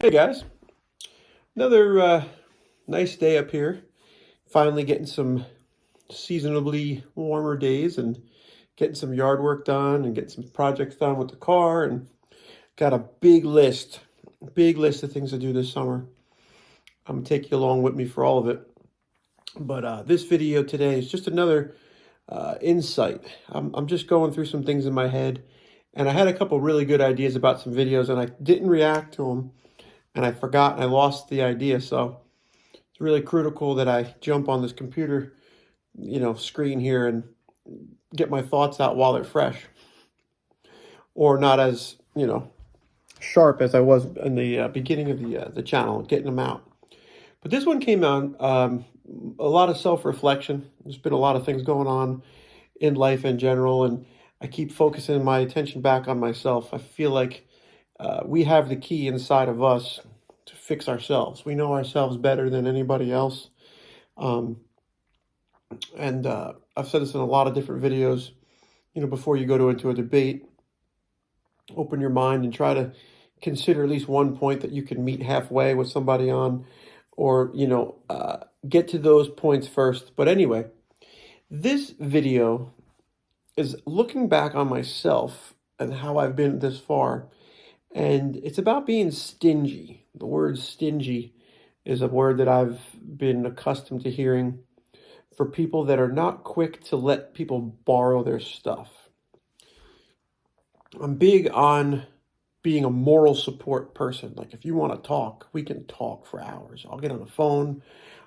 Hey guys, another nice day up here. Finally getting some seasonably warmer days and getting some yard work done and getting some projects done with the car and got a big list of things to do this summer. I'm gonna take you along with me for all of it. But this video today is just another insight. I'm just going through some things in my head, and I had a couple really good ideas about some videos, and I didn't react to them, and I forgot and I lost the idea. So it's really critical that I jump on this computer, screen here and get my thoughts out while they're fresh, or not as, sharp as I was in the beginning of the channel, getting them out. But this one came out a lot of self-reflection. There's been a lot of things going on in life in general, and I keep focusing my attention back on myself. I feel like we have the key inside of us to fix ourselves. We know ourselves better than anybody else. Um, and I've said this in a lot of different videos. Before you go into a debate, open your mind and try to consider at least one point that you can meet halfway with somebody on, or get to those points first. But anyway, this video is looking back on myself and how I've been this far, and it's about being stingy. The word stingy is a word that I've been accustomed to hearing for people that are not quick to let people borrow their stuff. I'm big on being a moral support person. Like, if you want to talk, we can talk for hours. I'll get on the phone,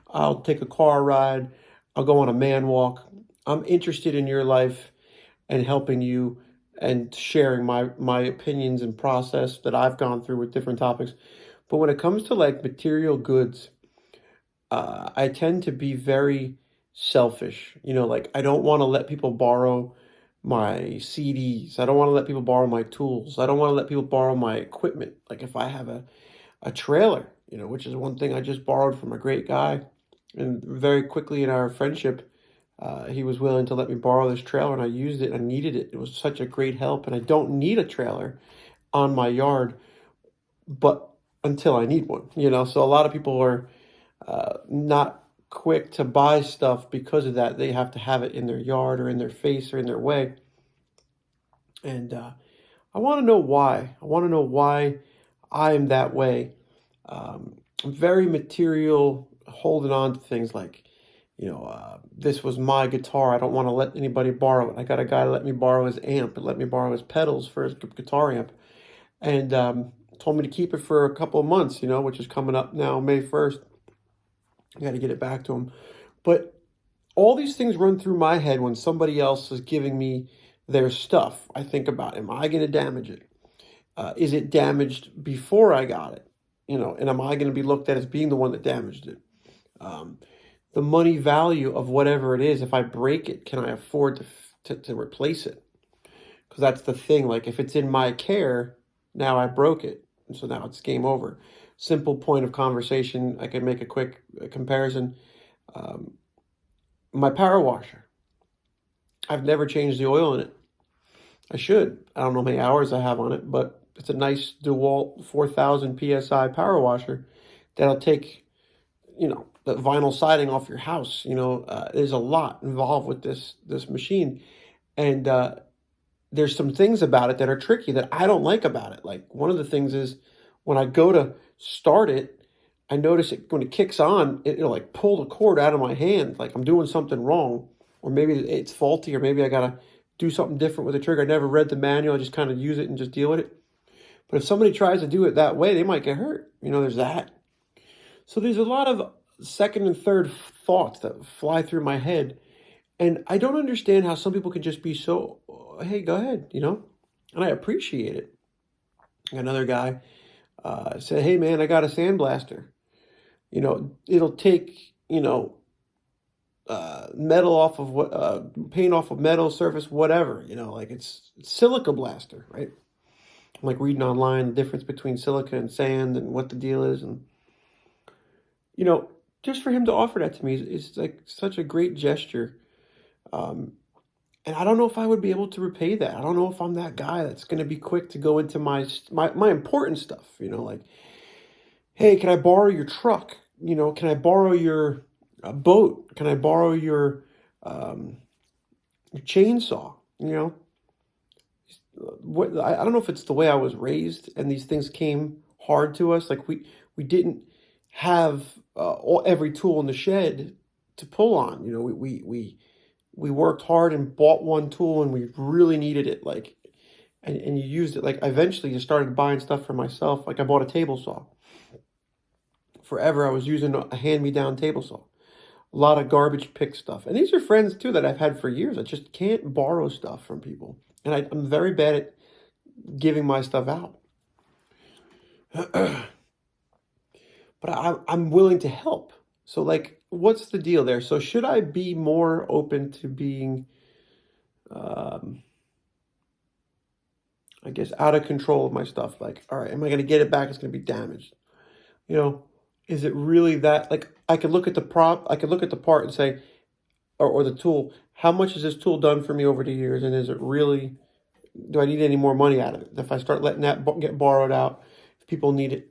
I'll take a car ride, I'll go on a man walk. I'm interested in your life and helping you and sharing my opinions and process that I've gone through with different topics. But when it comes to like material goods, I tend to be very selfish. Like, I don't want to let people borrow my CDs. I don't want to let people borrow my tools. I don't want to let people borrow my equipment. Like, if I have a trailer, which is one thing I just borrowed from a great guy. And very quickly in our friendship, he was willing to let me borrow this trailer, and I used it. I needed it. It was such a great help. And I don't need a trailer on my yard, but until I need one, So a lot of people are not quick to buy stuff because of that. They have to have it in their yard or in their face or in their way. And I want to know why. I want to know why I'm that way. I'm very material, holding on to things like, this was my guitar. I don't want to let anybody borrow it. I got a guy let me borrow his amp and let me borrow his pedals for his guitar amp. And told me to keep it for a couple of months, which is coming up now, May 1st. I got to get it back to him. But all these things run through my head when somebody else is giving me their stuff. I think about, am I going to damage it? Is it damaged before I got it? And am I going to be looked at as being the one that damaged it? The money value of whatever it is, if I break it, can I afford to replace it? Because that's the thing. Like, if it's in my care, now I broke it. And so now it's game over. Simple point of conversation. I can make a quick comparison. My power washer. I've never changed the oil in it. I should. I don't know how many hours I have on it, but it's a nice DeWalt 4000 PSI power washer that'll take, the vinyl siding off your house. There's a lot involved with this machine. And there's some things about it that are tricky that I don't like about it. Like, one of the things is when I go to start it, I notice it when it kicks on, it'll like pull the cord out of my hand, like I'm doing something wrong, or maybe it's faulty, or maybe I gotta do something different with the trigger. I never read the manual. I just kind of use it and just deal with it. But if somebody tries to do it that way, they might get hurt. There's that. So there's a lot of second and third thoughts that fly through my head. And I don't understand how some people can just be so, hey, go ahead, and I appreciate it. Another guy said, hey, man, I got a sandblaster. It'll take, metal off of paint off of metal surface, whatever, like it's silica blaster, right? I'm like reading online the difference between silica and sand and what the deal is. And, just for him to offer that to me is like such a great gesture. And I don't know if I would be able to repay that. I don't know if I'm that guy that's going to be quick to go into my important stuff, like Hey, can I borrow your truck? You know, can I borrow your boat? Can I borrow um, your chainsaw? You know, I don't know if it's the way I was raised and these things came hard to us. Like we didn't have every tool in the shed to pull on. You know, we worked hard and bought one tool and we really needed it. Like, and you used it. Like eventually, you started buying stuff for myself. Like I bought a table saw. Forever, I was using a hand-me-down table saw. A lot of garbage pick stuff. And these are friends too that I've had for years. I just can't borrow stuff from people. And I'm very bad at giving my stuff out. But I'm willing to help. So, like, what's the deal there? So, should I be more open to being, um, I guess, out of control of my stuff? Like, all right, am I going to get it back? It's going to be damaged. You know, is it really that? Like, I could look at the prop, I could look at the part and say, or the tool, how much has this tool done for me over the years? And is it really, do I need any more money out of it? If I start letting that get borrowed out, if people need it,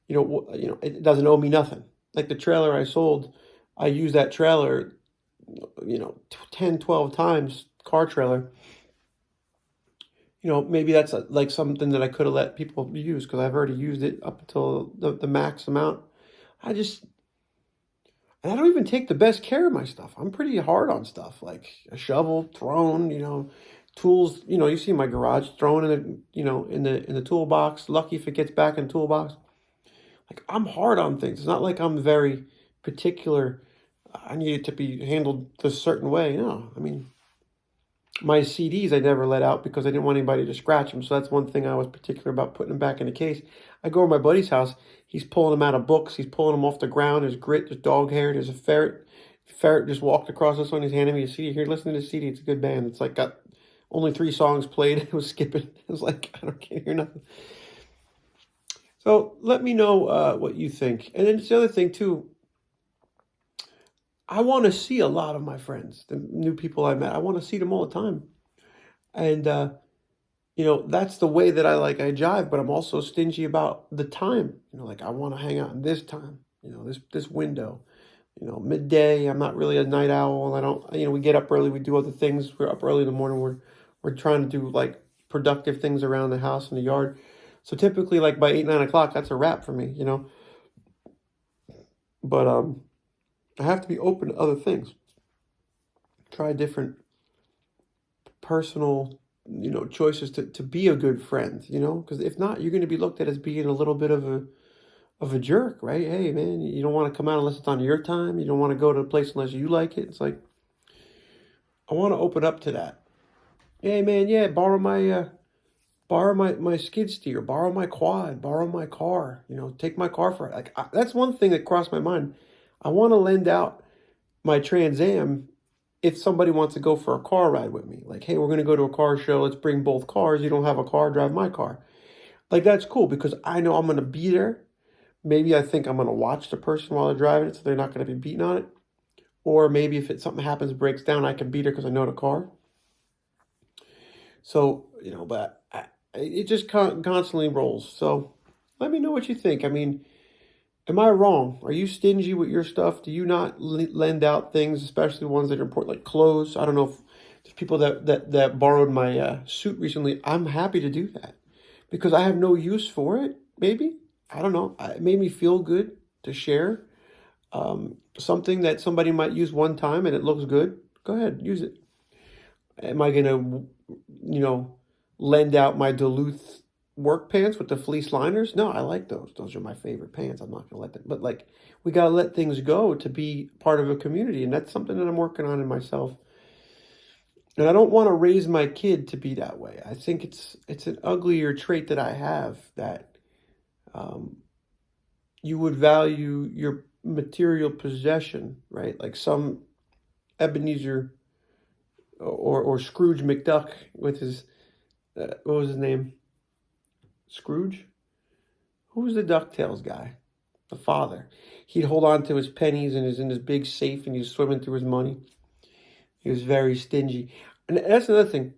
it doesn't owe me nothing. Like the trailer I sold, I used that trailer, 10, 12 times, car trailer. Maybe that's like something that I could have let people use because I've already used it up until the max amount. I just, and I don't even take the best care of my stuff. I'm pretty hard on stuff like a shovel, thrown, tools. You see my garage thrown in the toolbox. Lucky if it gets back in the toolbox. Like I'm hard on things. It's not like I'm very particular. I need it to be handled this certain way. No, I mean my CDs I never let out because I didn't want anybody to scratch them. So that's one thing I was particular about putting them back in the case. I go to my buddy's house. He's pulling them out of books. He's pulling them off the ground. There's grit. There's dog hair. There's a ferret. Ferret just walked across this one. He's handing me a CD. Here, listen to the CD. It's a good band. It's like got only 3 songs played. It was skipping. It was like, I can't hear nothing. So let me know what you think. And then it's the other thing too. I want to see a lot of my friends, the new people I met. I want to see them all the time. And that's the way that I jive, but I'm also stingy about the time. Like I want to hang out in this time, this window, midday. I'm not really a night owl. I don't, we get up early, we do other things. We're up early in the morning. We're trying to do like productive things around the house and the yard. So typically like by 8, 9 o'clock, that's a wrap for me, but, I have to be open to other things, try different personal choices to be a good friend, because if not, you're going to be looked at as being a little bit of a jerk, right? Hey man, you don't want to come out unless it's on your time. You don't want to go to a place unless you like it. It's like I want to open up to that. Hey man, yeah, borrow my skid steer, borrow my quad, borrow my car, take my car for it. Like that's one thing that crossed my mind. I want to lend out my Trans Am if somebody wants to go for a car ride with me. Like, hey, we're going to go to a car show. Let's bring both cars. You don't have a car, drive my car. Like, that's cool because I know I'm going to be there. Maybe I think I'm going to watch the person while they're driving it so they're not going to be beating on it. Or maybe if something happens, breaks down, I can beat her because I know the car. So, but it just constantly rolls. So let me know what you think. I mean, am I wrong? Are you stingy with your stuff? Do you not lend out things, especially ones that are important, like clothes? I don't know if there's people that borrowed my suit recently. I'm happy to do that because I have no use for it. Maybe I don't know. It made me feel good to share something that somebody might use one time and it looks good. Go ahead, use it. Am I gonna, lend out my Duluth work pants with the fleece liners? No, I like those. Those are my favorite pants. I'm not gonna let them. But like, we gotta let things go to be part of a community, and that's something that I'm working on in myself. And I don't want to raise my kid to be that way. I think it's an uglier trait that I have that um, you would value your material possession, right? Like some Ebenezer or Scrooge McDuck with his what was his name? Scrooge? Who was the DuckTales guy? The father. He'd hold on to his pennies and he's in his big safe and he's swimming through his money. He was very stingy. And that's another thing.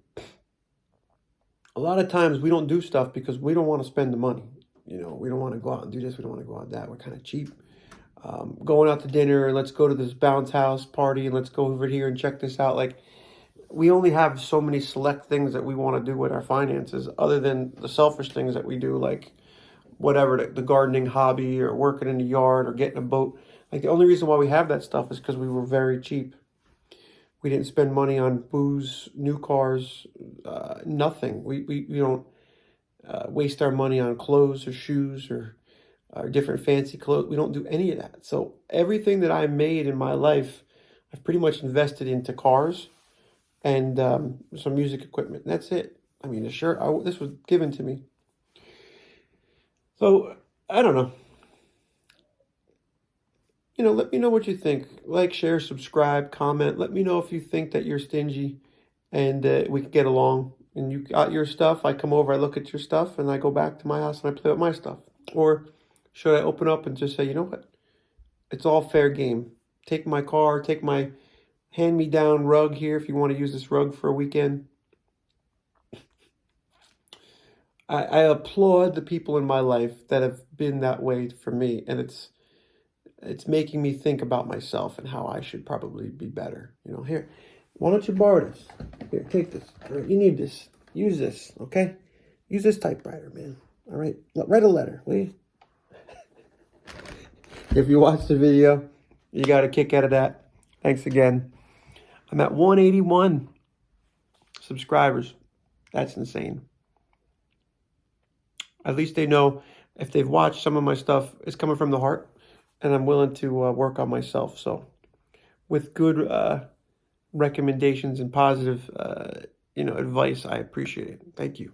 A lot of times we don't do stuff because we don't want to spend the money. You know, we don't want to go out and do this. We don't want to go out that. We're kind of cheap. Going out to dinner, let's go to this bounce house party and let's go over here and check this out. Like, we only have so many select things that we want to do with our finances, other than the selfish things that we do, like whatever, the gardening hobby or working in the yard or getting a boat. Like, the only reason why we have that stuff is because we were very cheap. We didn't spend money on booze, new cars, nothing. We don't waste our money on clothes or shoes or different fancy clothes. We don't do any of that. So everything that I made in my life, I've pretty much invested into cars and some music equipment. That's it. I mean, the shirt, this was given to me. So, I don't know. You know, let me know what you think. Like, share, subscribe, comment. Let me know if you think that you're stingy and we can get along. And you got your stuff, I come over, I look at your stuff, and I go back to my house and I play with my stuff. Or should I open up and just say, you know what? It's all fair game. Take my car, take my hand-me-down rug here if you want to use this rug for a weekend. I applaud the people in my life that have been that way for me, and it's making me think about myself and how I should probably be better. You know, here, why don't you borrow this? Here, take this. All right, you need this. Use this, okay? Use this typewriter, man. All right, write a letter, will you? If you watched the video, you got a kick out of that. Thanks again. I'm at 181 subscribers. That's insane. At least they know if they've watched some of my stuff, it's coming from the heart, and I'm willing to work on myself. So with good recommendations and positive, advice, I appreciate it. Thank you.